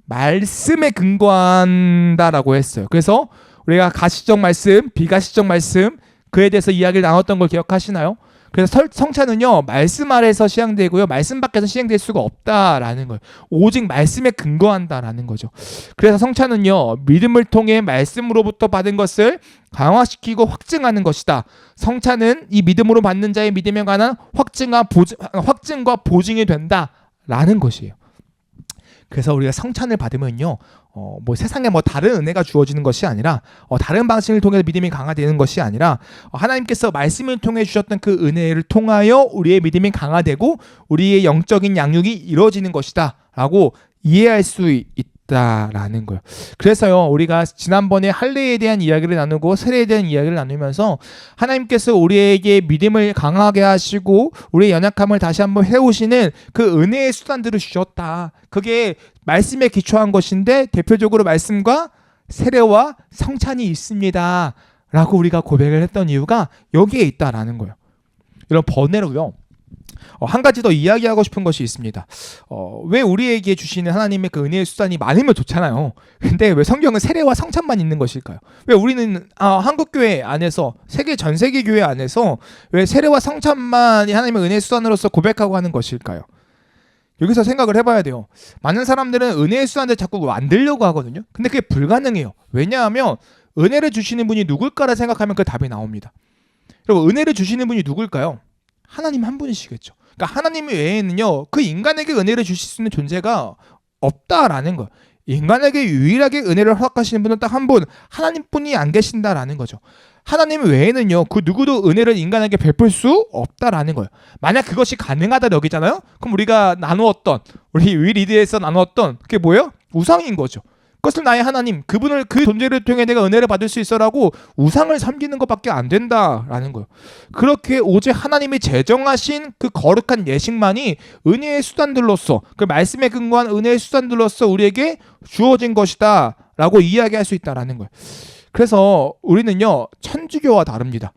말씀에 근거한다라고 했어요. 그래서 우리가 가시적 말씀, 비가시적 말씀, 그에 대해서 이야기를 나눴던 걸 기억하시나요? 그래서 성찬은요, 말씀 아래에서 시행되고요, 말씀 밖에서 시행될 수가 없다라는 거예요. 오직 말씀에 근거한다라는 거죠. 그래서 성찬은요, 믿음을 통해 말씀으로부터 받은 것을 강화시키고 확증하는 것이다. 성찬은 이 믿음으로 받는 자의 믿음에 관한 확증과 보증이 된다라는 것이에요. 그래서 우리가 성찬을 받으면요, 뭐 세상에 뭐 다른 은혜가 주어지는 것이 아니라 다른 방식을 통해서 믿음이 강화되는 것이 아니라 하나님께서 말씀을 통해 주셨던 그 은혜를 통하여 우리의 믿음이 강화되고 우리의 영적인 양육이 이루어지는 것이다라고 이해할 수 있다라는 거예요. 그래서요, 우리가 지난번에 할례에 대한 이야기를 나누고 세례에 대한 이야기를 나누면서 하나님께서 우리에게 믿음을 강하게 하시고 우리의 연약함을 다시 한번 해오시는 그 은혜의 수단들을 주셨다. 그게 말씀에 기초한 것인데 대표적으로 말씀과 세례와 성찬이 있습니다 라고 우리가 고백을 했던 이유가 여기에 있다라는 거예요. 이런 번외로요, 한 가지 더 이야기하고 싶은 것이 있습니다. 왜 우리에게 주시는 하나님의 그 은혜의 수단이 많으면 좋잖아요. 근데 왜 성경은 세례와 성찬만 있는 것일까요? 왜 우리는 한국교회 안에서 전 세계 교회 안에서 왜 세례와 성찬만이 하나님의 은혜의 수단으로서 고백하고 하는 것일까요? 여기서 생각을 해봐야 돼요. 많은 사람들은 은혜의 수단을 자꾸 만들려고 하거든요. 근데 그게 불가능해요. 왜냐하면 은혜를 주시는 분이 누굴까를 생각하면 그 답이 나옵니다. 여러분, 은혜를 주시는 분이 누굴까요? 하나님 한 분이시겠죠. 그러니까 하나님 외에는요, 그 인간에게 은혜를 주실 수 있는 존재가 없다라는 거. 인간에게 유일하게 은혜를 허락하시는 분은 딱 한 분, 하나님뿐이 안 계신다라는 거죠. 하나님 외에는요, 그 누구도 은혜를 인간에게 베풀 수 없다라는 거예요. 만약 그것이 가능하다 여기잖아요. 그럼 우리가 우리 위리드에서 나누었던 그게 뭐예요? 우상인 거죠. 그것을 나의 하나님, 그 존재를 통해 내가 은혜를 받을 수 있어라고 우상을 섬기는 것밖에 안 된다라는 거예요. 그렇게 오직 하나님이 제정하신 그 거룩한 예식만이 은혜의 수단들로서, 그 말씀에 근거한 은혜의 수단들로서 우리에게 주어진 것이다 라고 이야기할 수 있다라는 거예요. 그래서 우리는요, 천주교와 다릅니다.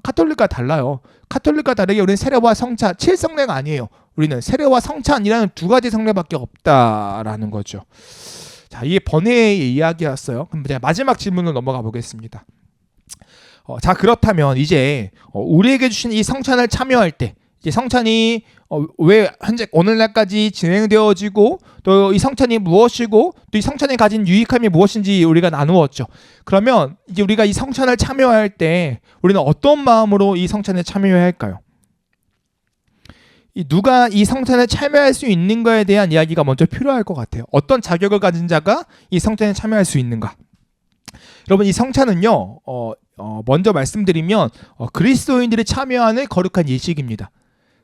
카톨릭과 달라요. 카톨릭과 다르게 우리는 세례와 성찬, 7성례가 아니에요. 우리는 세례와 성찬이라는 두 가지 성례밖에 없다라는 거죠. 자, 이게 번외의 이야기였어요. 그럼 제가 마지막 질문으로 넘어가 보겠습니다. 자, 그렇다면 이제 우리에게 주신 이 성찬을 참여할 때, 이제 성찬이 왜 현재 오늘날까지 진행되어지고, 또 이 성찬이 무엇이고, 또 이 성찬이 가진 유익함이 무엇인지 우리가 나누었죠. 그러면 이제 우리가 이 성찬을 참여할 때 우리는 어떤 마음으로 이 성찬에 참여해야 할까요? 누가 이 성찬에 참여할 수 있는가에 대한 이야기가 먼저 필요할 것 같아요. 어떤 자격을 가진 자가 이 성찬에 참여할 수 있는가? 여러분, 이 성찬은요, 먼저 말씀드리면 그리스도인들이 참여하는 거룩한 예식입니다.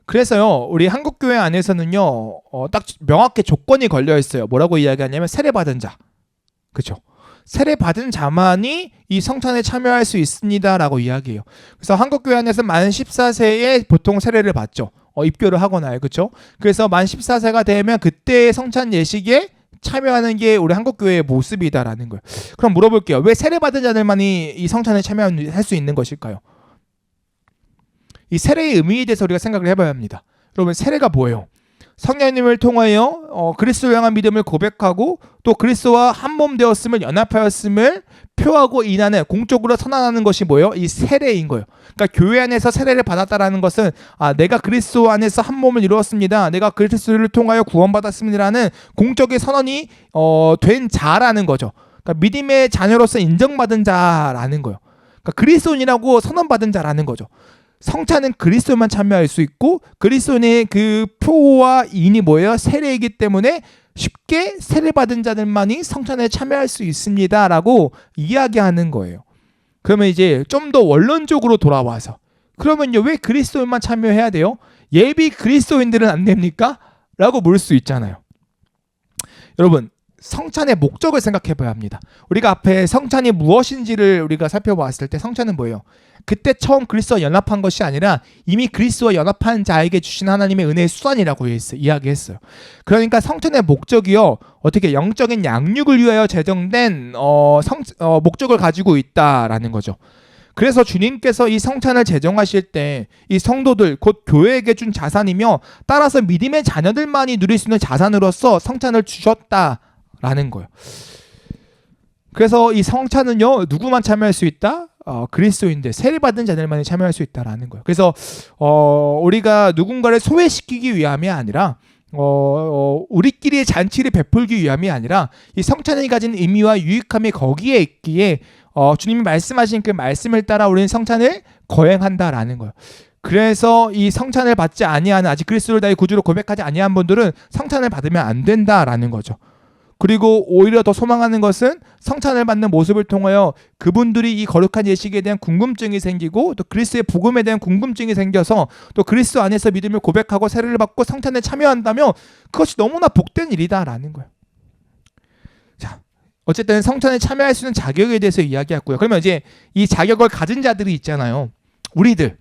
그래서요, 우리 한국교회 안에서는요, 딱 명확히 조건이 걸려 있어요. 뭐라고 이야기하냐면 세례받은 자, 그렇죠? 세례받은 자만이 이 성찬에 참여할 수 있습니다라고 이야기해요. 그래서 한국교회 안에서 만 14세에 보통 세례를 받죠. 입교를 하거나요, 그렇죠? 그래서 만 14세가 되면 그때의 성찬 예식에 참여하는 게 우리 한국교회의 모습이다라는 거예요. 그럼 물어볼게요. 왜 세례받은 자들만이 이 성찬에 참여할 수 있는 것일까요? 이 세례의 의미에 대해서 우리가 생각을 해봐야 합니다. 여러분, 세례가 뭐예요? 성령님을 통하여 그리스도를 향한 믿음을 고백하고 또 그리스도와 한 몸 되었음을, 연합하였음을 표하고 인하는, 공적으로 선언하는 것이 뭐예요? 이 세례인 거예요. 그러니까 교회 안에서 세례를 받았다라는 것은 내가 그리스도 안에서 한 몸을 이루었습니다, 내가 그리스도를 통하여 구원받았습니다라는 공적인 선언이 된 자라는 거죠. 그러니까 믿음의 자녀로서 인정받은 자라는 거예요. 그러니까 그리스도인이라고 선언받은 자라는 거죠. 성찬은 그리스도만 참여할 수 있고, 그리스도인의 그 표와 인이 뭐예요? 세례이기 때문에 쉽게 세례받은 자들만이 성찬에 참여할 수 있습니다라고 이야기하는 거예요. 그러면 이제 좀 더 원론적으로 돌아와서, 그러면요, 왜 그리스도인만 참여해야 돼요? 예비 그리스도인들은 안 됩니까? 라고 물을 수 있잖아요. 여러분, 성찬의 목적을 생각해 봐야 합니다. 우리가 앞에 성찬이 무엇인지를 우리가 살펴봤을 때, 성찬은 뭐예요? 그때 처음 그리스도와 연합한 것이 아니라 이미 그리스도와 연합한 자에게 주신 하나님의 은혜의 수단이라고 이야기했어요. 그러니까 성찬의 목적이요, 어떻게 영적인 양육을 위하여 제정된 목적을 가지고 있다라는 거죠. 그래서 주님께서 이 성찬을 제정하실 때 이 성도들, 곧 교회에게 준 자산이며 따라서 믿음의 자녀들만이 누릴 수 있는 자산으로서 성찬을 주셨다라는 거예요. 그래서 이 성찬은요, 누구만 참여할 수 있다? 그리스도인들, 세례받은 자들만이 참여할 수 있다라는 거예요. 그래서 우리가 누군가를 소외시키기 위함이 아니라, 우리끼리의 잔치를 베풀기 위함이 아니라, 이 성찬이 가진 의미와 유익함이 거기에 있기에 주님이 말씀하신 그 말씀을 따라 우리는 성찬을 거행한다라는 거예요. 그래서 이 성찬을 받지 아니하는, 아직 그리스도를 나의 구주로 고백하지 아니한 분들은 성찬을 받으면 안 된다라는 거죠. 그리고 오히려 더 소망하는 것은 성찬을 받는 모습을 통하여 그분들이 이 거룩한 예식에 대한 궁금증이 생기고, 또 그리스도의 복음에 대한 궁금증이 생겨서 또 그리스도 안에서 믿음을 고백하고 세례를 받고 성찬에 참여한다면 그것이 너무나 복된 일이다라는 거예요. 자, 어쨌든 성찬에 참여할 수 있는 자격에 대해서 이야기했고요. 그러면 이제 이 자격을 가진 자들이 있잖아요. 우리들,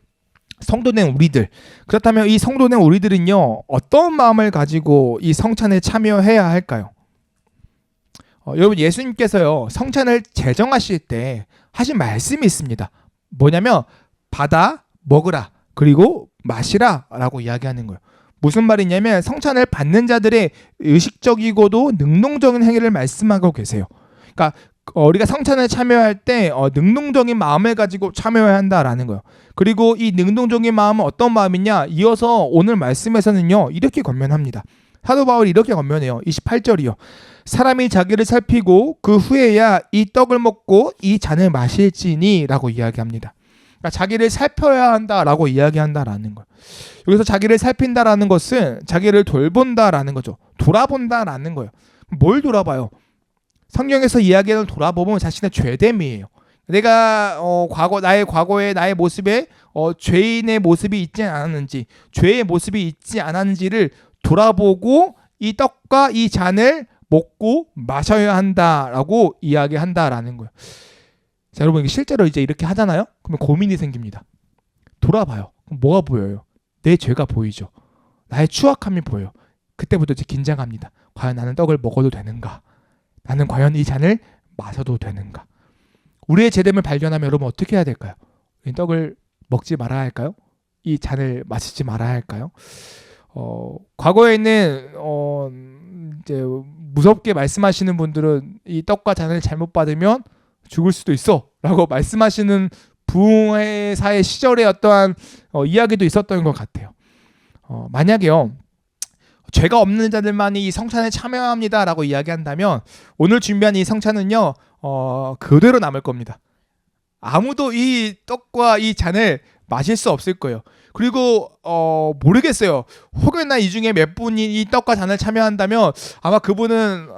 성도된 우리들. 그렇다면 이 성도된 우리들은요, 어떤 마음을 가지고 이 성찬에 참여해야 할까요? 여러분, 예수님께서요, 성찬을 제정하실 때 하신 말씀이 있습니다. 뭐냐면 받아 먹으라, 그리고 마시라라고 이야기하는 거예요. 무슨 말이냐면 성찬을 받는 자들의 의식적이고도 능동적인 행위를 말씀하고 계세요. 그러니까 우리가 성찬에 참여할 때 능동적인 마음을 가지고 참여해야 한다라는 거예요. 그리고 이 능동적인 마음은 어떤 마음이냐? 이어서 오늘 말씀에서는요 이렇게 권면합니다. 사도 바울이 이렇게 권면해요. 28절이요. 사람이 자기를 살피고 그 후에야 이 떡을 먹고 이 잔을 마실지니 라고 이야기합니다. 그러니까 자기를 살펴야 한다라고 이야기한다라는 거예요. 여기서 자기를 살핀다라는 것은 자기를 돌본다라는 거죠. 돌아본다라는 거예요. 뭘 돌아봐요? 성경에서 이야기하는 돌아보면 자신의 죄됨이에요. 내가 나의 과거의 나의 모습에 죄인의 모습이 있지 않았는지, 죄의 모습이 있지 않았는지를 돌아보고 이 떡과 이 잔을 먹고 마셔야 한다라고 이야기한다라는 거예요. 자, 여러분 실제로 이제 이렇게 하잖아요. 그러면 고민이 생깁니다. 돌아봐요. 그럼 뭐가 보여요? 내 죄가 보이죠. 나의 추악함이 보여요. 그때부터 이제 긴장합니다. 과연 나는 떡을 먹어도 되는가? 나는 과연 이 잔을 마셔도 되는가? 우리의 죄됨을 발견하면 여러분 어떻게 해야 될까요? 이 떡을 먹지 말아야 할까요? 이 잔을 마시지 말아야 할까요? 과거에는 이제 무섭게 말씀하시는 분들은 이 떡과 잔을 잘못 받으면 죽을 수도 있어 라고 말씀하시는 부흥회사의 시절의 어떠한 이야기도 있었던 것 같아요. 만약에요 죄가 없는 자들만이 이 성찬에 참여합니다 라고 이야기한다면 오늘 준비한 이 성찬은요 그대로 남을 겁니다. 아무도 이 떡과 이 잔을 마실 수 없을 거예요. 그리고 모르겠어요. 혹여나 이 중에 몇 분이 이 떡과 잔을 참여한다면 아마 그분은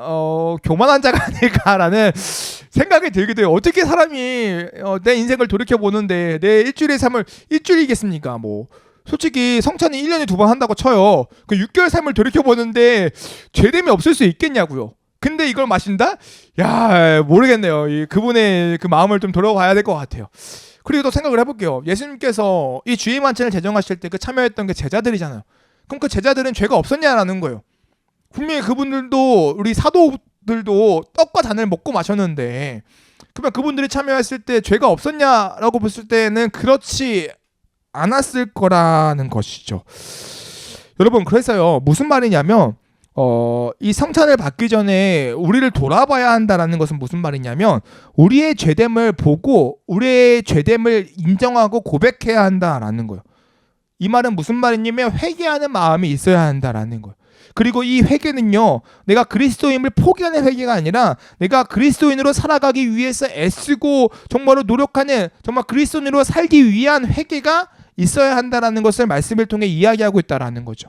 교만한 자가 아닐까라는 생각이 들기도 해요. 어떻게 사람이 내 인생을 돌이켜보는데 내 일주일의 삶을 일주일이겠습니까? 뭐 솔직히 성찬이 1년에 2번 한다고 쳐요. 그 6개월 삶을 돌이켜보는데 죄됨이 없을 수 있겠냐고요. 근데 이걸 마신다? 야 모르겠네요. 그분의 그 마음을 좀 돌아봐야 될 것 같아요. 그리고 또 생각을 해볼게요. 예수님께서 이 주의 만찬을 제정하실 때 그 참여했던 게 제자들이잖아요. 그럼 그 제자들은 죄가 없었냐라는 거예요. 분명히 그분들도 우리 사도들도 떡과 잔을 먹고 마셨는데 그러면 그분들이 참여했을 때 죄가 없었냐라고 봤을 때는 그렇지 않았을 거라는 것이죠. 여러분 그래서요 무슨 말이냐면 이 성찬을 받기 전에 우리를 돌아봐야 한다라는 것은 무슨 말이냐면 우리의 죄됨을 보고 우리의 죄됨을 인정하고 고백해야 한다라는 거예요. 이 말은 무슨 말이냐면 회개하는 마음이 있어야 한다라는 거예요. 그리고 이 회개는요 내가 그리스도인을 포기하는 회개가 아니라 내가 그리스도인으로 살아가기 위해서 애쓰고 정말로 노력하는 정말 그리스도인으로 살기 위한 회개가 있어야 한다라는 것을 말씀을 통해 이야기하고 있다라는 거죠.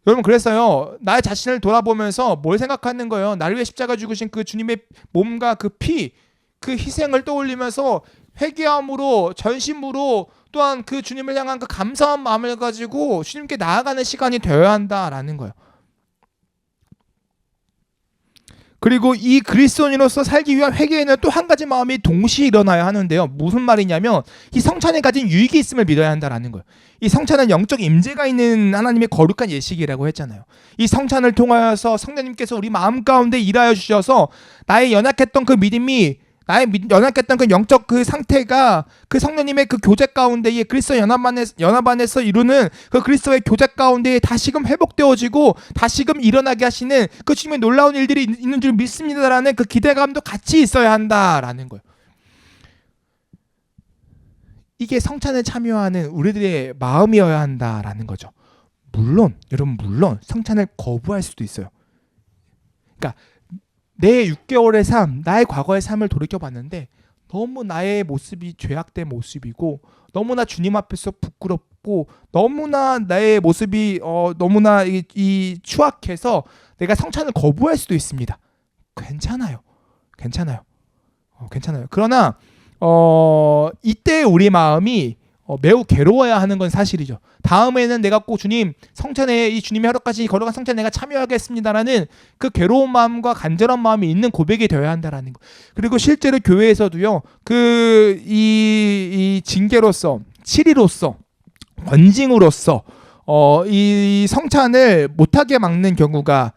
여러분 그래서요 나의 자신을 돌아보면서 뭘 생각하는 거예요? 나를 위해 십자가 죽으신 그 주님의 몸과 그 피, 그 희생을 떠올리면서 회개함으로 전심으로 또한 그 주님을 향한 그 감사한 마음을 가지고 주님께 나아가는 시간이 되어야 한다라는 거예요. 그리고 이 그리스도인으로서 살기 위한 회개에는 또 한 가지 마음이 동시에 일어나야 하는데요. 무슨 말이냐면 이 성찬에 가진 유익이 있음을 믿어야 한다라는 거예요. 이 성찬은 영적 임재가 있는 하나님의 거룩한 예식이라고 했잖아요. 이 성찬을 통하여서 성령님께서 우리 마음 가운데 일하여 주셔서 나의 연약했던 그 믿음이 나의 연약했던 그 영적 그 상태가 그 성령님의 그 교제 가운데에 그리스도 연합 안에서 이루는 그 그리스도의 교제 가운데에 다시금 회복되어지고 다시금 일어나게 하시는 그 주님의 놀라운 일들이 있는 줄 믿습니다라는 그 기대감도 같이 있어야 한다라는 거예요. 이게 성찬에 참여하는 우리들의 마음이어야 한다라는 거죠. 물론 성찬을 거부할 수도 있어요. 그러니까 내 6개월의 삶, 나의 과거의 삶을 돌이켜봤는데 너무 나의 모습이 죄악된 모습이고 너무나 주님 앞에서 부끄럽고 너무나 나의 모습이 너무나 이 추악해서 내가 성찬을 거부할 수도 있습니다. 괜찮아요. 그러나 이때 우리 마음이 매우 괴로워야 하는 건 사실이죠. 다음에는 내가 꼭 주님 성찬에 이 주님의 하루까지 거룩한 성찬에 내가 참여하겠습니다라는 그 괴로운 마음과 간절한 마음이 있는 고백이 되어야 한다라는 거. 그리고 실제로 교회에서도요 이 징계로서 치리로서 권징으로서 이 성찬을 못하게 막는 경우가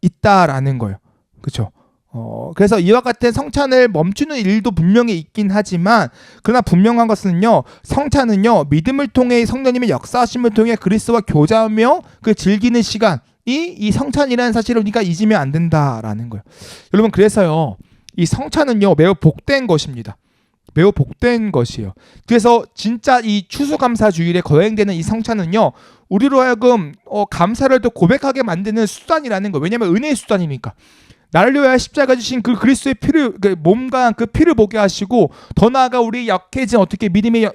있다라는 거예요. 그렇죠? 그래서 이와 같은 성찬을 멈추는 일도 분명히 있긴 하지만 그러나 분명한 것은요, 성찬은요 믿음을 통해 성령님의 역사하심을 통해 그리스도와 교제하며 그 즐기는 시간이 이 성찬이라는 사실을 우리가 잊으면 안 된다라는 거예요. 여러분, 그래서요 이 성찬은요 매우 복된 것입니다. 매우 복된 것이에요. 그래서 진짜 이 추수감사주일에 거행되는 이 성찬은요 우리로 하여금 감사를 더 고백하게 만드는 수단이라는 거예요. 왜냐하면 은혜의 수단이니까. 나를 위하여 십자가 지신 그 그리스도의 피를, 그 몸과 그 피를 보게 하시고 더 나아가 우리 약해진 어떻게 믿음의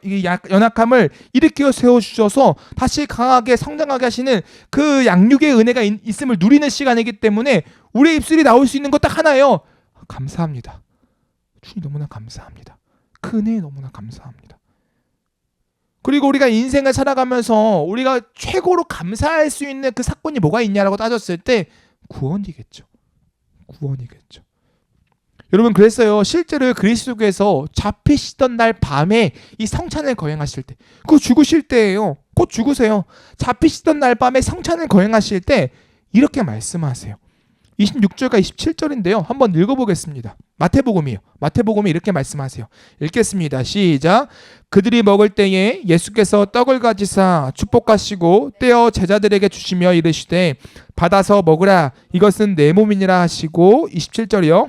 연약함을 일으켜 세워주셔서 다시 강하게 성장하게 하시는 그 양육의 은혜가 있음을 누리는 시간이기 때문에 우리의 입술이 나올 수 있는 것 딱 하나예요. 감사합니다. 주님 너무나 감사합니다. 그 은혜에 너무나 감사합니다. 그리고 우리가 인생을 살아가면서 우리가 최고로 감사할 수 있는 그 사건이 뭐가 있냐라고 따졌을 때 구원이겠죠. 구원이겠죠. 여러분, 그랬어요. 실제로 그리스도께서 잡히시던 날 밤에 이 성찬을 거행하실 때, 그 죽으실 때예요. 곧 죽으세요. 잡히시던 날 밤에 성찬을 거행하실 때 이렇게 말씀하세요. 26절과 27절인데요. 한번 읽어보겠습니다. 마태복음이에요. 마태복음이 이렇게 말씀하세요. 읽겠습니다. 시작. 그들이 먹을 때에 예수께서 떡을 가지사 축복하시고 떼어 제자들에게 주시며 이르시되 받아서 먹으라, 이것은 내 몸이니라 하시고, 27절이요.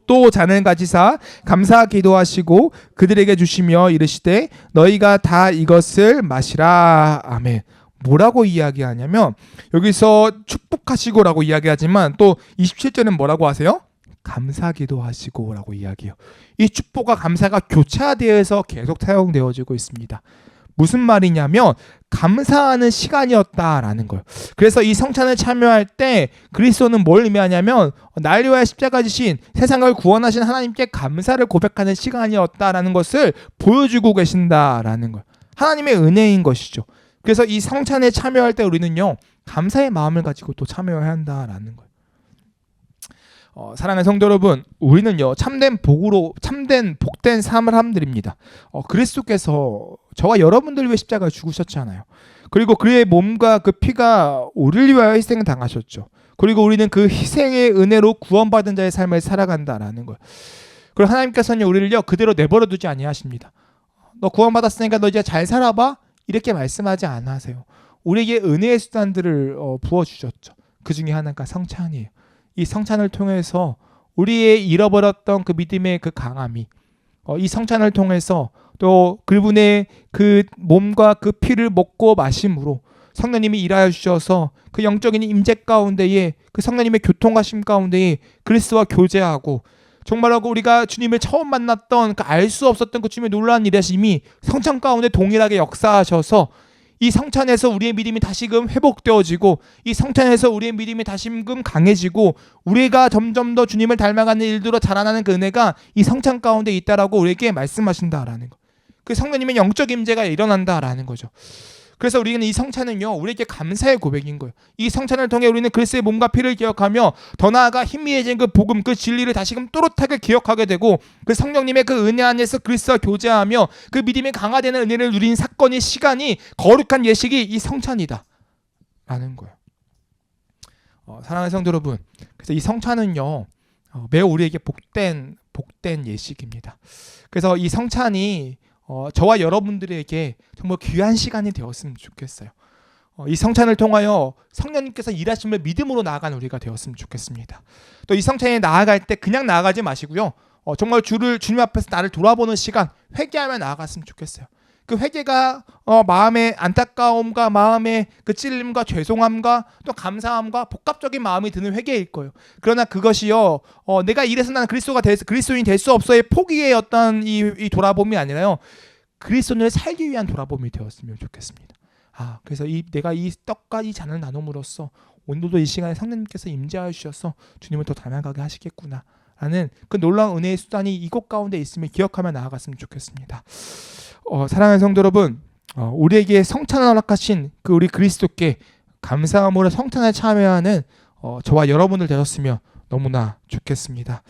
또 잔을 가지사 감사 기도하시고 그들에게 주시며 이르시되 너희가 다 이것을 마시라. 아멘. 뭐라고 이야기하냐면 여기서 축복하시고라고 이야기하지만 또 27절은 뭐라고 하세요? 감사기도 하시고라고 이야기해요. 이 축복과 감사가 교차되어서 계속 사용되어지고 있습니다. 무슨 말이냐면 감사하는 시간이었다라는 거예요. 그래서 이 성찬을 참여할 때 그리스도는 뭘 의미하냐면 나를 위하여 십자가 지신 세상을 구원하신 하나님께 감사를 고백하는 시간이었다라는 것을 보여주고 계신다라는 거예요. 하나님의 은혜인 것이죠. 그래서 이 성찬에 참여할 때 우리는요 감사의 마음을 가지고 또 참여해야 한다라는 거예요. 사랑하는 성도 여러분, 우리는요 참된 복된 사람들입니다. 그리스도께서 저와 여러분들 위해 십자가에 죽으셨잖아요. 그리고 그의 몸과 그 피가 우리를 위하여 희생을 당하셨죠. 그리고 우리는 그 희생의 은혜로 구원받은 자의 삶을 살아간다라는 거예요. 그리고 하나님께서는 우리를요 그대로 내버려 두지 아니하십니다. 너 구원받았으니까 너 이제 잘 살아봐, 이렇게 말씀하지 않으세요. 우리에게 은혜의 수단들을 부어주셨죠. 그 중에 하나가 성찬이에요. 이 성찬을 통해서 우리의 잃어버렸던 그 믿음의 그 강함이 이 성찬을 통해서 또 그분의 그 몸과 그 피를 먹고 마심으로 성령님이 일하여 주셔서 그 영적인 임재 가운데에 그 성령님의 교통하심 가운데에 그리스도와 교제하고 정말로 우리가 주님을 처음 만났던 그 알 수 없었던 그 주님의 놀라운 일하심이 성찬 가운데 동일하게 역사하셔서 이 성찬에서 우리의 믿음이 다시금 회복되어지고 이 성찬에서 우리의 믿음이 다시금 강해지고 우리가 점점 더 주님을 닮아가는 일들로 자라나는 그 은혜가 이 성찬 가운데 있다라고 우리에게 말씀하신다라는 거. 그 성령님의 영적 임재가 일어난다라는 거죠. 그래서 우리는 이 성찬은요 우리에게 감사의 고백인 거예요. 이 성찬을 통해 우리는 그리스도의 몸과 피를 기억하며 더 나아가 희미해진 그 복음, 그 진리를 다시금 또렷하게 기억하게 되고 그 성령님의 그 은혜 안에서 그리스도와 교제하며 그 믿음이 강화되는 은혜를 누린 사건이, 시간이, 거룩한 예식이 이 성찬이다 라는 거예요. 사랑하는 성도 여러분, 그래서 이 성찬은요 매우 우리에게 복된 예식입니다. 그래서 이 성찬이 저와 여러분들에게 정말 귀한 시간이 되었으면 좋겠어요. 이 성찬을 통하여 성령님께서 일하심을 믿음으로 나아가는 우리가 되었으면 좋겠습니다. 또 이 성찬에 나아갈 때 그냥 나아가지 마시고요. 정말 주님 앞에서 나를 돌아보는 시간, 회개하며 나아갔으면 좋겠어요. 그 회개가 마음의 안타까움과 마음의 그 찔림과 죄송함과 또 감사함과 복합적인 마음이 드는 회개일 거예요. 그러나 그것이요 내가 이래서 나는 그리스도인이 될 수 없어의 포기의 어떤 이 돌아봄이 아니라요 그리스도인을 살기 위한 돌아봄이 되었으면 좋겠습니다. 그래서 내가 이 떡과 이 잔을 나눔으로써 오늘도 이 시간에 성령님께서 임재하여 주셔서 주님을 더 닮아가게 하시겠구나 라는 그 놀라운 은혜의 수단이 이곳 가운데 있음을 기억하며 나아갔으면 좋겠습니다. 사랑하는 성도 여러분, 우리에게 성찬을 허락하신 그 우리 그리스도께 감사함으로 성찬에 참여하는 저와 여러분들 되셨으면 너무나 좋겠습니다.